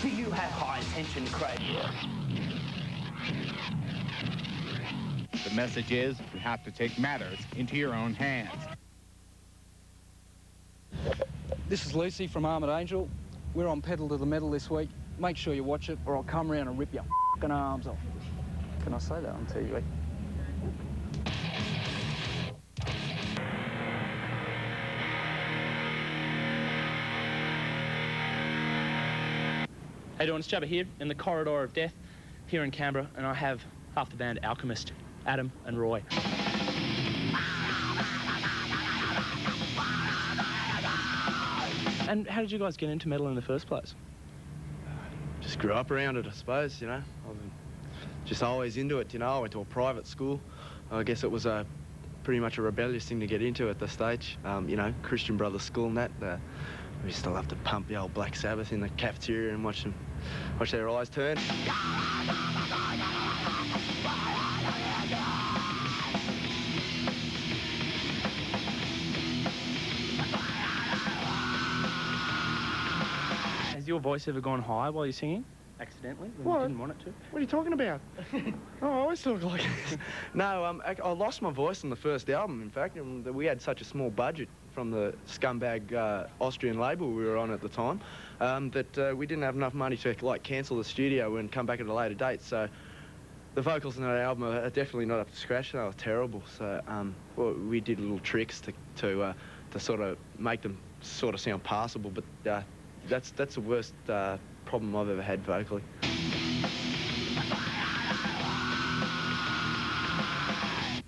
Do you have high attention, Craig? The message is you have to take matters into your own hands. This is Lucy from Armoured Angel. We're on Pedal to the Metal this week. Make sure you watch it or I'll come around and rip your f***ing arms off. Can I say that on TV? How you doing? It's Jabba here in the corridor of death here in Canberra, and I have half the band Alchemist, Adam and Roy. And how did you guys get into metal in the first place? Just grew up around it, I suppose, you know. I've just always into it, you know. I went to a private school. I guess it was pretty much a rebellious thing to get into at the stage. You know, Christian Brothers School and that. We used to love to pump the old Black Sabbath in the cafeteria and watch their eyes turn. Has your voice ever gone high while you're singing? Accidentally? When you didn't want it to? What are you talking about? Oh, I always talk like this. No, I lost my voice on the first album, in fact. We had such a small budget from the scumbag Austrian label we were on at the time that we didn't have enough money to like cancel the studio and come back at a later date. So the vocals in that album are definitely not up to scratch. They were terrible. So well, we did little tricks to sort of make them sort of sound passable. But that's the worst problem I've ever had vocally.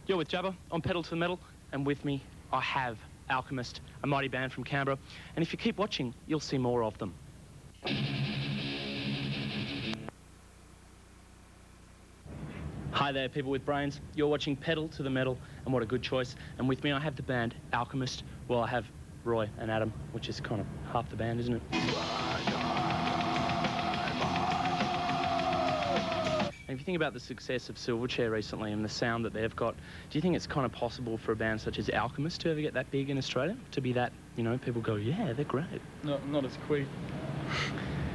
You're with Jabba on Pedal to the Metal, and with me I have Alchemist, a mighty band from Canberra, and if you keep watching, you'll see more of them. Hi there, people with brains. You're watching Pedal to the Metal, and what a good choice. And with me, I have the band Alchemist. Well, I have Roy and Adam, which is kind of half the band, isn't it? And if you think about the success of Silverchair recently and the sound that they've got, do you think it's kind of possible for a band such as Alchemist to ever get that big in Australia? To be that, you know, people go, yeah, they're great. Not as quick.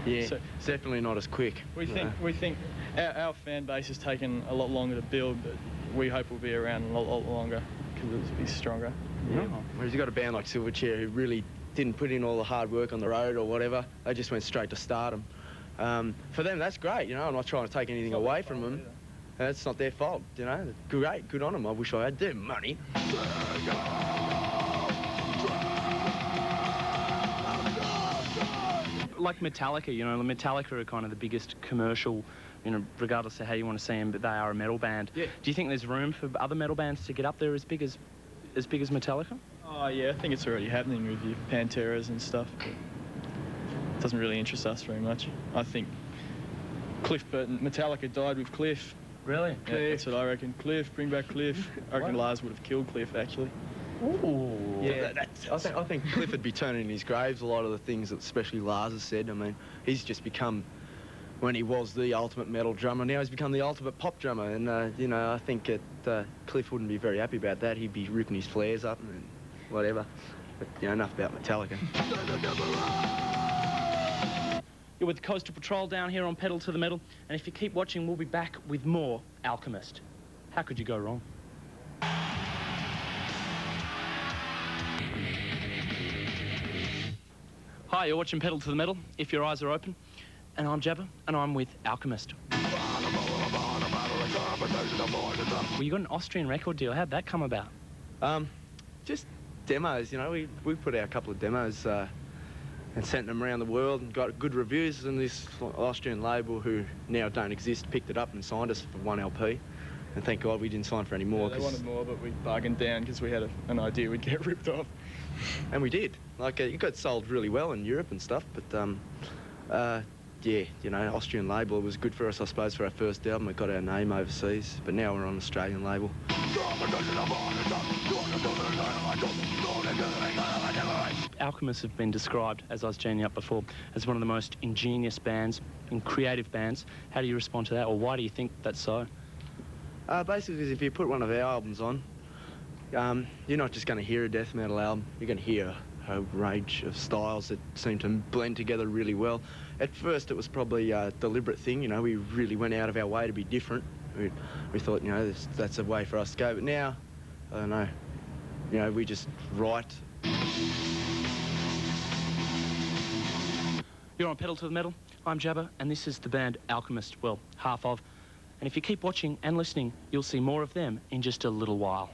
Yeah, so, it's definitely not as quick. We think our fan base has taken a lot longer to build, but we hope we'll be around a lot longer because it'll be stronger. Yeah. Whereas you've got a band like Silverchair who really didn't put in all the hard work on the road or whatever. They just went straight to stardom. For them, that's great, you know. I'm not trying to take anything away from them. That's not their fault, you know. Great, good on them. I wish I had their money. Like Metallica, you know, Metallica are kind of the biggest commercial, you know, regardless of how you want to see them, but they are a metal band. Yeah. Do you think there's room for other metal bands to get up there as big as Metallica? Oh yeah, I think it's already happening with your Panteras and stuff. But it doesn't really interest us very much. I think Cliff Burton, Metallica died with Cliff. Really? Yeah, that's what I reckon. Cliff, bring back Cliff. I reckon Lars would have killed Cliff, actually. Ooh. Yeah, I think Cliff would be turning in his graves a lot of the things that especially Lars has said. I mean, he's just become, when he was the ultimate metal drummer, now he's become the ultimate pop drummer. And, you know, I think Cliff wouldn't be very happy about that. He'd be ripping his flares up and whatever. But, you know, enough about Metallica. You're with Coastal Patrol down here on Pedal to the Metal, and if you keep watching, we'll be back with more Alchemist. How could you go wrong? Hi, you're watching Pedal to the Metal, if your eyes are open, and I'm Jabba, and I'm with Alchemist. Well, you got an Austrian record deal. How'd that come about? Just demos, you know. We put out a couple of demos and sent them around the world and got good reviews, and this Austrian label, who now don't exist, picked it up and signed us for 1 LP. And thank God we didn't sign for any more. Yeah, they wanted more, but we bargained down because we had an idea we'd get ripped off. And we did. Like, it got sold really well in Europe and stuff, but yeah, you know, Austrian label, it was good for us, I suppose, for our first album. It got our name overseas, but now we're on an Australian label. Alchemists have been described, as I was joining up before, as one of the most ingenious bands and creative bands. How do you respond to that, or why do you think that's so? Basically, if you put one of our albums on, you're not just going to hear a death metal album, you're going to hear a range of styles that seem to blend together really well. At first, it was probably a deliberate thing. You know, we really went out of our way to be different. We thought, you know, that's a way for us to go. But now, I don't know. You know, we just write. You're on Pedal to the Metal. I'm Jabba, and this is the band Alchemist. Well, half of. And if you keep watching and listening, you'll see more of them in just a little while.